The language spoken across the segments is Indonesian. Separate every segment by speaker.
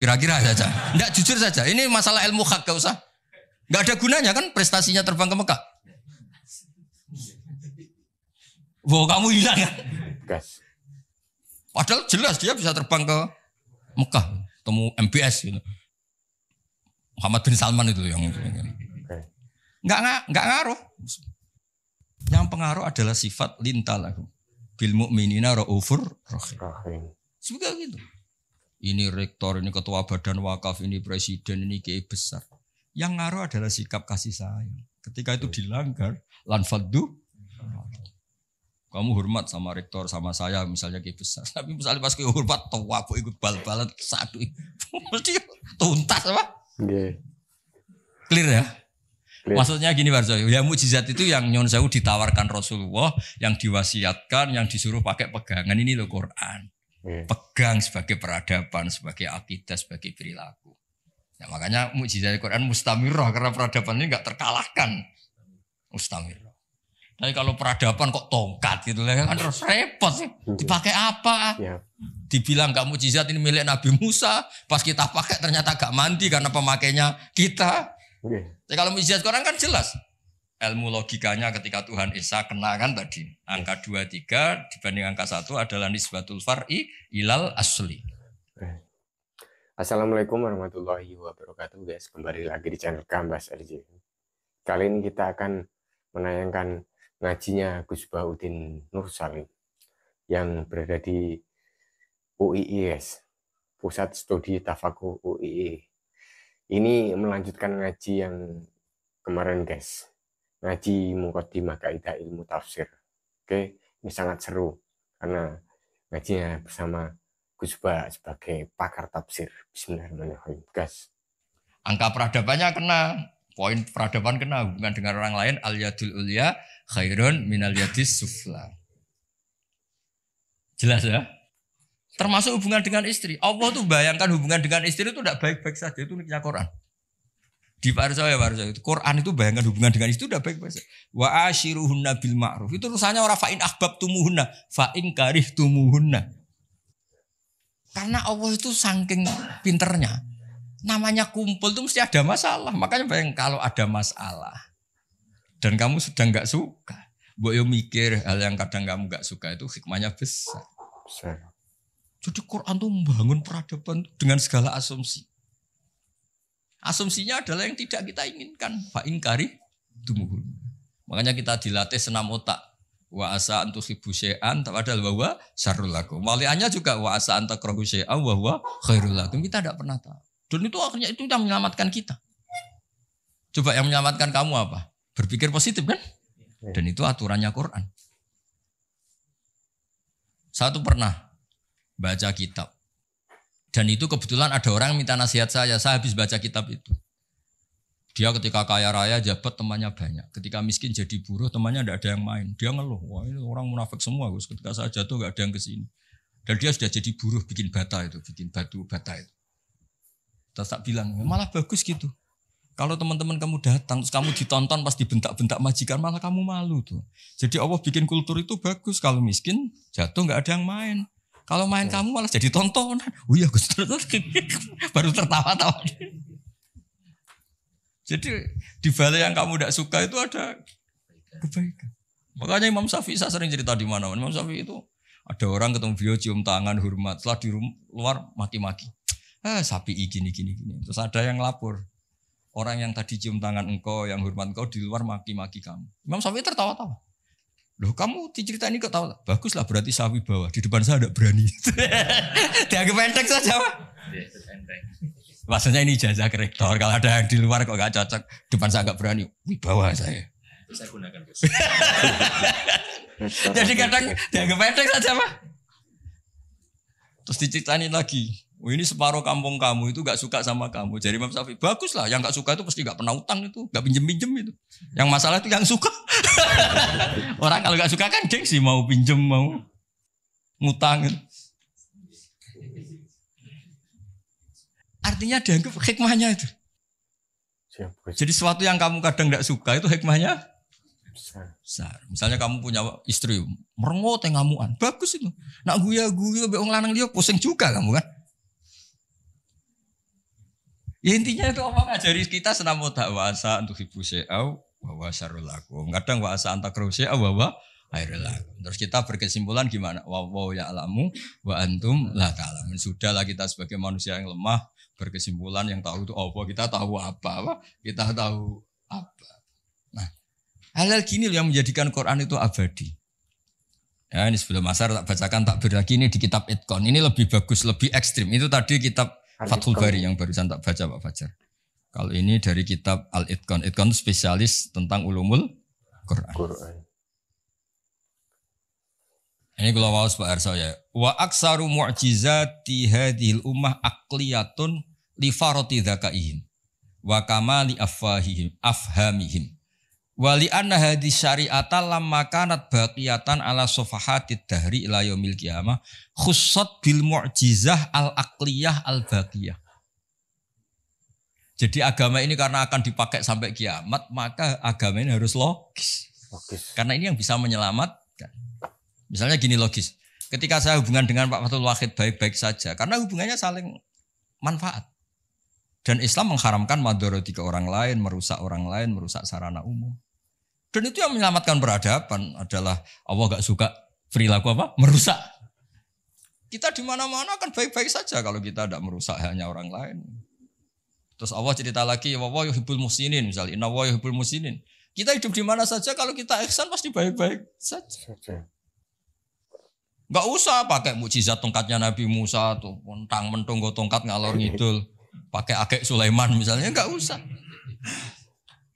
Speaker 1: Kira-kira saja. Enggak, jujur saja. Ini masalah ilmu hak, gak usah. Enggak ada gunanya kan prestasinya terbang ke Mekah. Wow, kamu hilang kan?
Speaker 2: Gas.
Speaker 1: Padahal jelas dia bisa terbang ke Mekah. Temu MBS gitu. Muhammad bin Salman itu yang enggak ngaruh. Yang pengaruh adalah sifat lintalahu. Bil mu'minina raufur rahim. Juga gitu. Ini rektor, ini ketua badan wakaf, ini presiden, ini kiai besar. Yang ngaruh adalah sikap kasih sayang. Ketika itu dilanggar, lanfaddu. Kamu hormat sama rektor, sama saya, misalnya kiai besar. Tapi misalnya pas kiai hormat, tua aku ikut bal-balan satu. Mesti tuntas apa? Clear ya? Clear. Maksudnya gini Warso, ya mukjizat itu yang Nyon Sewu ditawarkan Rasulullah, yang diwasiatkan, yang disuruh pakai pegangan, ini loh Quran. Pegang sebagai peradaban, sebagai akidah, sebagai perilaku. Ya, makanya mukjizat Quran mustamirah karena peradaban ini enggak terkalahkan. Mustamirah. Tapi kalau peradaban kok tongkat gitu lah kan terus repot sih. Dipakai apa? Ya. Dibilang enggak mukjizat ini milik Nabi Musa, pas kita pakai ternyata enggak mandi karena pemakainya kita. Jadi kalau mukjizat Quran kan jelas. Ilmu logikanya ketika Tuhan Esa kena kan tadi. Angka 23 dibanding angka 1 adalah nisbatul far'i ilal asli.
Speaker 2: Assalamualaikum warahmatullahi wabarakatuh guys. Kembali lagi di channel Kambas RJ. Kali ini kita akan menayangkan ngajinya Gus Baudin Nur Salim yang berada di UIIS, Pusat Studi Tafakuh UII. Ini melanjutkan ngaji yang kemarin guys. Ngaji Muqaddimah Kaidah Ilmu Tafsir. Oke, ini sangat seru karena ngajinya bersama Gus Ba sebagai pakar tafsir. Bismillahirrahmanirrahim. Gas.
Speaker 1: Angka peradabannya kena, poin peradaban kena, hubungan dengan orang lain al yadul ulya khairun minal yadis sufla. Jelas ya? Termasuk hubungan dengan istri. Allah tuh bayangkan hubungan dengan istri itu tidak baik-baik saja, itu niknya Quran. Di Warsa itu Quran itu bayangkan hubungan dengan itu udah baik-baik saja. Wa ashiruhunna bil ma'ruf. Itu urusannya orang fa'in ahbabtumuhunna, fa'in karihtumuhunna. Karena Allah itu saking pinternya. Namanya kumpul itu mesti ada masalah. Makanya bayang kalau ada masalah dan kamu sedang enggak suka, mbok yo mikir hal yang kadang kamu enggak suka itu hikmahnya besar. Jadi Quran tuh membangun peradaban dengan segala asumsi. Asumsinya adalah yang tidak kita inginkan. Fa'in kari tumuhun. Makanya kita dilatih senam otak. Wa asa antuhibbu syai'an padahal wa huwa syarrul lakum. Waliannya juga wa asa antakrahu syai'an wa huwa khairul lakum. Kita tidak pernah tahu. Dan itu akhirnya itu yang menyelamatkan kita. Coba yang menyelamatkan kamu apa? Berpikir positif kan? Dan itu aturannya Quran. Satu pernah baca kitab. Dan itu kebetulan ada orang minta nasihat saya habis baca kitab itu. Dia ketika kaya raya jabat temannya banyak. Ketika miskin jadi buruh temannya tidak ada yang main. Dia ngeluh, wah ini orang munafik semua Gus. Ketika saya jatuh gak ada yang kesini. Dan dia sudah jadi buruh bikin bata itu, bikin batu bata itu. Terus tak bilang, malah bagus gitu. Kalau teman-teman kamu datang, terus kamu ditonton pas dibentak-bentak majikan, malah kamu malu tuh. Jadi Allah bikin kultur itu bagus. Kalau miskin jatuh gak ada yang main. Kalau main kamu malah jadi tontonan. Oh iya Gus, baru tertawa-tawa. Jadi di balik yang kamu tidak suka itu ada kebaikan. Makanya Imam Syafi'i saya sering cerita di mana. Imam Syafi'i itu ada orang ketemu beliau cium tangan hormat. Setelah di luar maki-maki. Syafi'i gini. Terus ada yang lapor. Orang yang tadi cium tangan engkau, yang hormat engkau di luar maki-maki kamu. Imam Syafi'i tertawa-tawa. Loh kamu diceritain ini kok tahu? Baguslah berarti sawi bawah. Di depan saya tidak berani. Dianggap enteng saja Pak. Maksudnya ini jasa ke rektor. Kalau ada yang di luar kok gak cocok. Depan saya gak berani. Wibawa saya.
Speaker 3: Itu saya gunakan Gus.
Speaker 1: Jadi kadang dianggap enteng saja Pak. Terus diceritain lagi. Oh ini separuh kampung kamu itu gak suka sama kamu. Jadi Imam Syafi'i baguslah. Yang gak suka itu pasti gak pernah utang itu. Gak pinjem-pinjem itu. Yang masalah itu yang suka. Orang kalau gak suka kan gengsi. Mau pinjem, mau ngutang gitu. Artinya dianggap hikmahnya itu. Jadi sesuatu yang kamu kadang gak suka itu hikmahnya besar. Misalnya kamu punya istri merengut yang ngamuan. Bagus itu. Nak guya-guya be wong lanang liya pusing juga kamu kan. Ya intinya itu Allah ngajari kita senamu dakwasa untuk ibu syai'au wa syarrul lakum. Kadang wa asa anta syai'au wa khairul lakum. Terus kita berkesimpulan gimana? Wa ya'lamu wa antum la ta'lamun. Sudahlah kita sebagai manusia yang lemah berkesimpulan yang tahu itu apa? Kita tahu apa? Kita tahu apa? Nah, hal-hal gini loh yang menjadikan Quran itu abadi. Ya, ini sebelum asar tak bacakan takbir lagi ini di kitab Itqan. Ini lebih bagus, lebih ekstrim. Itu tadi kitab Fathul Bari yang barusan tak baca Pak Fajar. Kalau ini dari kitab Al-Itqan. Itqan itu spesialis tentang ulumul Quran. Ini kalau mau Pak Arso ya. Wa aksaru mu'jizati hadhil ummah aqliyatun li farati dzakaihim wa kamali afhamihim. Wa li anna hadhihi syari'ata lamma kanat baqiyatan ala safahatid dahri ila yaumil qiyamah khussat bil mu'jizah al-aqliyah al-baqiyah. Jadi agama ini karena akan dipakai sampai kiamat, maka agama ini harus logis. Karena ini yang bisa menyelamatkan. Misalnya gini logis. Ketika saya hubungan dengan Pak Fathul Wahid baik-baik saja, karena hubungannya saling manfaat. Dan Islam mengharamkan madharati ke orang lain, merusak orang lain, merusak sarana umum. Dan itu yang menyelamatkan peradaban adalah Allah gak suka perilaku apa? Merusak. Kita di mana-mana kan baik-baik saja kalau kita tidak merusak hanya orang lain. Terus Allah cerita lagi, wa yuhibbul muhsinin misalnya, inna wa yuhibbul muhsinin. Kita hidup di mana saja kalau kita ihsan pasti baik-baik saja. Gak usah pakai mukjizat tongkatnya Nabi Musa tuh, mentang-mentung tongkat ngalor ngidul, pakai akek Sulaiman misalnya, gak usah.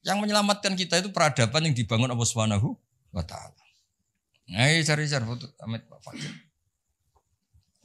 Speaker 1: Yang menyelamatkan kita itu peradaban yang dibangun Allah Subhanahu wa taala. Nah, cari-cari foto Amit Pak Fakir.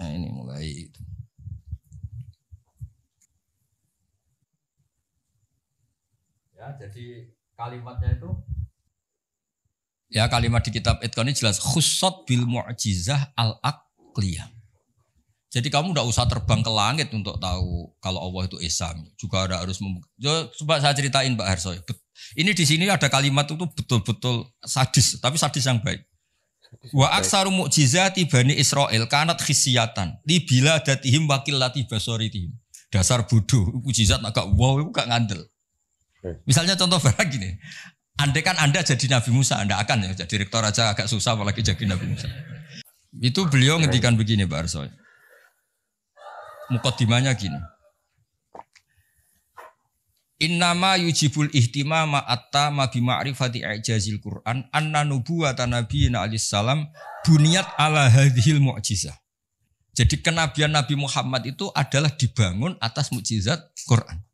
Speaker 1: Nah, ini mulai itu. Ya, jadi kalimatnya itu ya kalimat di kitab Itqan ini jelas khussat bil mu'jizah al-aqliyah. Jadi kamu tidak usah terbang ke langit untuk tahu kalau Allah itu Esa. Juga ada harus coba saya ceritain Pak Harso. Ini di sini ada kalimat itu betul-betul sadis, tapi sadis yang baik. Wa aksaru mu'jizati bani Israil kanat khisyatan li biladatihim wa qillati basaritihim. Dasar bodoh, mukjizat agak wow itu gak ngandel. Misalnya contoh barang gini. Andai kan Anda jadi Nabi Musa, Anda akan ya jadi rektor aja agak susah apalagi jadi Nabi Musa. Itu beliau ngendikan begini Pak Arso. Mukaddimahnya gini. Innama yujibul ihtimama attama bi ma'rifati i'jazil Qur'an anna nubuwata nabiyina alaihi salam buniyat ala hadhil mu'jizah. Jadi kenabian Nabi Muhammad itu adalah dibangun atas mukjizat Quran.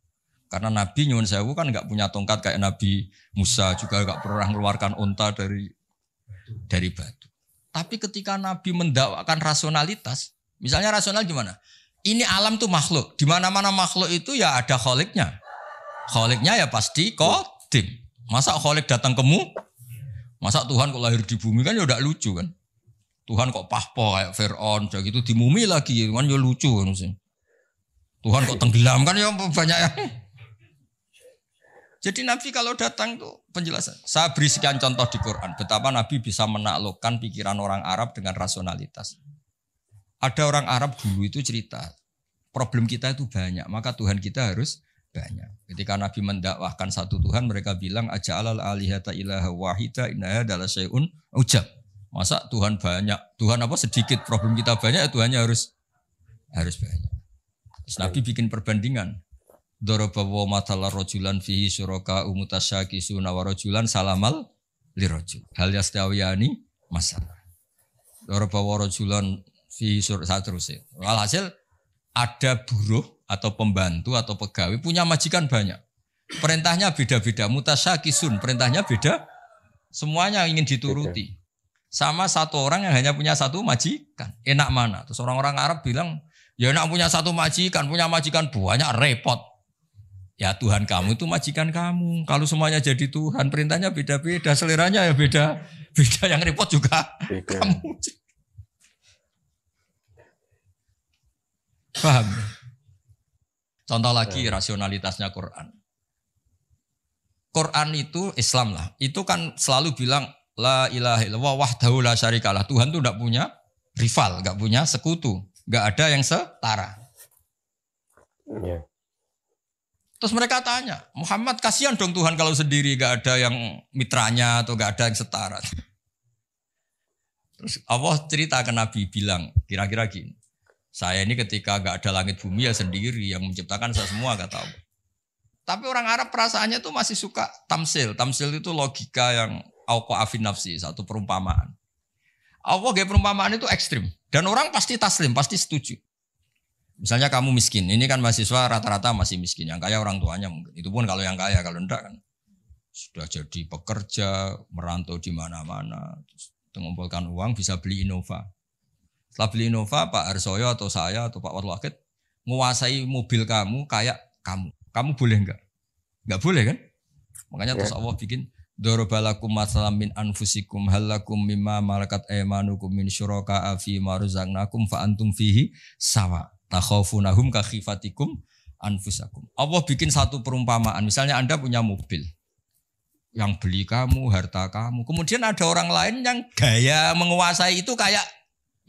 Speaker 1: Karena Nabi nyuwun sewu kan enggak punya tongkat kayak Nabi Musa, juga enggak pernah mengeluarkan unta dari batu. Tapi ketika Nabi mendakwakan rasionalitas, misalnya rasional gimana? Ini alam tuh makhluk. Di mana-mana makhluk itu ya ada kholiknya. Kholiknya ya pasti qadim. Masa kholik datang kemu? Masa Tuhan kok lahir di bumi kan ya udah lucu kan? Tuhan kok pahpo kayak Fir'aun, udah gitu di mumi lagi kan ya lucu kan sih. Tuhan kok tenggelam kan ya banyak yang. Jadi Nabi kalau datang tuh penjelasan. Saya beri sekian contoh di Quran. Betapa Nabi bisa menaklukkan pikiran orang Arab dengan rasionalitas. Ada orang Arab dulu itu cerita. Problem kita itu banyak. Maka Tuhan kita harus banyak. Ketika Nabi mendakwahkan satu Tuhan. Mereka bilang. Aja'alal alihata ilaha wahida innaha adalah syai'un ujab. Masa Tuhan banyak. Tuhan apa sedikit. Problem kita banyak. Tuhannya harus banyak. Terus Nabi bikin perbandingan. Darabawa matala rojulan fihi suraka umutasyakisuna wa rojulan salamal lirojul. Hal yastawiyani masalah. Darabawa rojulan fihi suraka terusnya. Walhasil ada buruh atau pembantu atau pegawai punya majikan banyak. Perintahnya beda-beda. Mutasyakisun perintahnya beda. Semuanya ingin dituruti. Sama satu orang yang hanya punya satu majikan. Enak mana? Terus orang-orang Arab bilang, ya enak punya satu majikan. Punya majikan banyak repot. Ya Tuhan kamu itu majikan kamu. Kalau semuanya jadi Tuhan, perintahnya beda-beda, seleranya ya beda. Beda yang repot juga kamu. Paham? Contoh lagi rasionalitasnya Quran. Quran itu Islam lah. Itu kan selalu bilang la ilaha illallah wahdahu la syarikalah. Tuhan itu enggak punya rival, enggak punya sekutu, enggak ada yang setara. Terus mereka tanya, Muhammad kasihan dong Tuhan kalau sendiri gak ada yang mitranya atau gak ada yang setara. Terus Allah cerita ke Nabi bilang, kira-kira gini, saya ini ketika gak ada langit bumi ya sendiri yang menciptakan saya semua kata Allah. Tapi orang Arab perasaannya tuh masih suka tamsil. Tamsil itu logika yang auqa'afin nafsi, satu perumpamaan. Allah gaya perumpamaan itu ekstrim. Dan orang pasti taslim, pasti setuju. Misalnya kamu miskin, ini kan mahasiswa rata-rata masih miskin. Yang kaya orang tuanya mungkin. Itu pun kalau yang kaya, kalau enggak kan sudah jadi pekerja, merantau di mana-mana. Terus mengumpulkan uang bisa beli Innova. Setelah beli Innova, Pak Harsoyo atau saya atau Pak Warwakid menguasai mobil kamu kayak kamu. Kamu boleh enggak? Enggak boleh kan? Makanya terus Allah bikin Dorobalakum masalam min anfusikum halakum mimma malakat aymanukum min syuraka'a fi ma razaqnakum fa antum fihi sawa takhafunahum ka khifatikum anfusakum. Allah bikin satu perumpamaan. Misalnya Anda punya mobil yang beli kamu, harta kamu. Kemudian ada orang lain yang gaya menguasai itu kayak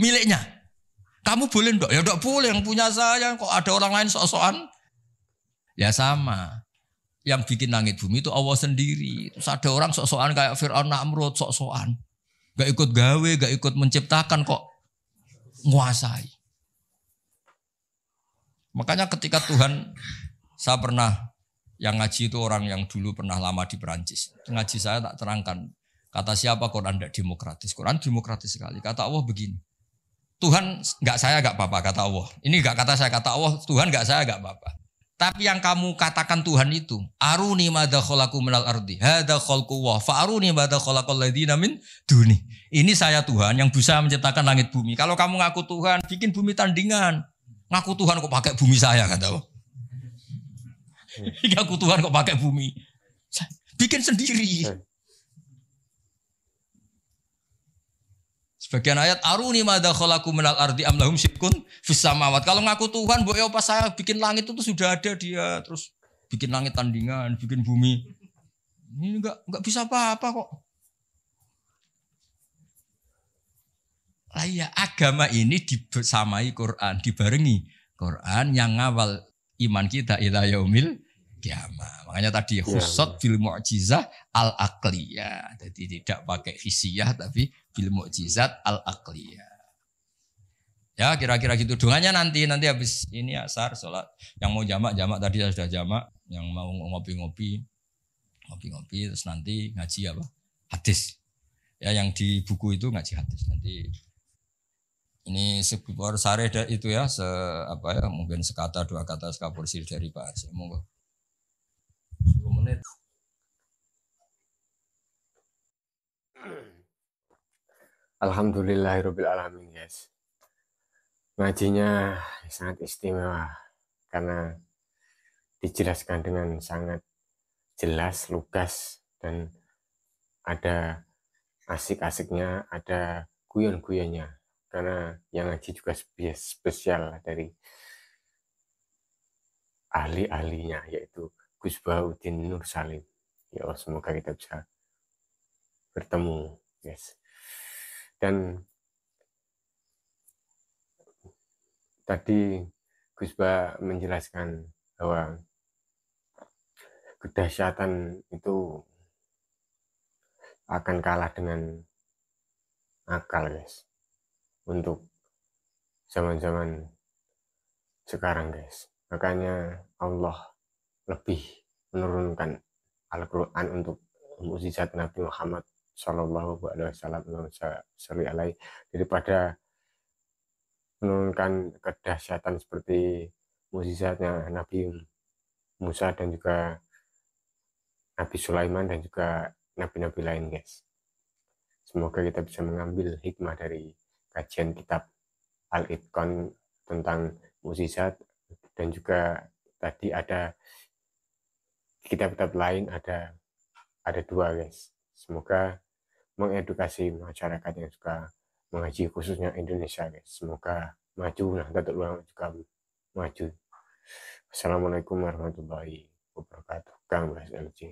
Speaker 1: miliknya. Kamu boleh enggak? Ya enggak boleh, yang punya saya. Kok ada orang lain sok-sokan? Ya sama. Yang bikin langit bumi itu Allah sendiri. Terus ada orang sok-sokan kayak Fir'aun Namrud, sok-sokan. Gak ikut gawe, gak ikut menciptakan kok nguasai. Makanya ketika Tuhan, saya pernah, yang ngaji itu orang yang dulu pernah lama di Perancis. Ngaji saya tak terangkan. Kata siapa Quran tidak demokratis. Quran demokratis sekali. Kata Allah begini. Tuhan gak saya gak apa-apa kata Allah. Ini gak kata saya, kata Allah. Tuhan gak saya gak apa-apa. Tapi yang kamu katakan Tuhan itu, aruni madza khalaqu minal ardi, hadza khalqullah, fa aruni madza khalaqal ladzina min duni. Ini saya Tuhan yang bisa menciptakan langit bumi. Kalau kamu ngaku Tuhan, bikin bumi tandingan. Ngaku Tuhan kok pakai bumi saya kata Allah. Ngaku Tuhan kok pakai bumi. Bikin sendiri. Sebagian ayat aruni madza khalaqu minal ardi am lahum syirkun fis samawat. Kalau ngaku Tuhan, mbok ya pas saya bikin langit itu sudah ada dia, terus bikin langit tandingan, bikin bumi. Ini enggak bisa apa-apa kok. Lah ya, agama ini disamai Quran, dibarengi Quran yang ngawal iman kita ila yaumil kiamah. Makanya tadi khusat bil mu'jizah al-aqliyah. Jadi tidak pakai hisiyah tapi bil mu'jizat al-aqliyah. Ya kira-kira gitu. Doanya nanti habis ini asar sholat. Yang mau jamak tadi sudah jamak. Yang mau ngopi-ngopi terus nanti ngaji apa? Hadis. Ya yang di buku itu ngaji hadis. Nanti ini sebuah sare itu ya mungkin sekata dua kata sekapursil dari Pak Arsi. Monggo. 10 menit.
Speaker 2: Alhamdulillahirabbil alamin, guys. Ngajinya sangat istimewa karena dijelaskan dengan sangat jelas, lugas, dan ada asik-asiknya, ada guyon-guyonnya. Karena yang ngaji juga spesial dari ahli-ahlinya, yaitu Gus Baudin Nur Salim. Ya Allah, semoga kita bisa bertemu, guys. Dan tadi Gus Ba menjelaskan bahwa kedahsyatan itu akan kalah dengan akal, guys. Untuk zaman-zaman sekarang, guys. Makanya Allah lebih menurunkan Al-Quran untuk mukjizat Nabi Muhammad Sallallahu Alaihi Wasallam daripada menurunkan kedahsyatan seperti mukjizatnya Nabi Musa dan juga Nabi Sulaiman dan juga nabi-nabi lain, guys. Semoga kita bisa mengambil hikmah dari kajian kitab Al-Itqan tentang mukjizat, dan juga tadi ada kitab-kitab lain, ada 2, guys. Semoga mengedukasi masyarakat yang suka mengaji, khususnya Indonesia, guys. Semoga maju, Nahdlatul Ulama juga maju. Assalamualaikum warahmatullahi wabarakatuh. Kang Bas LJ.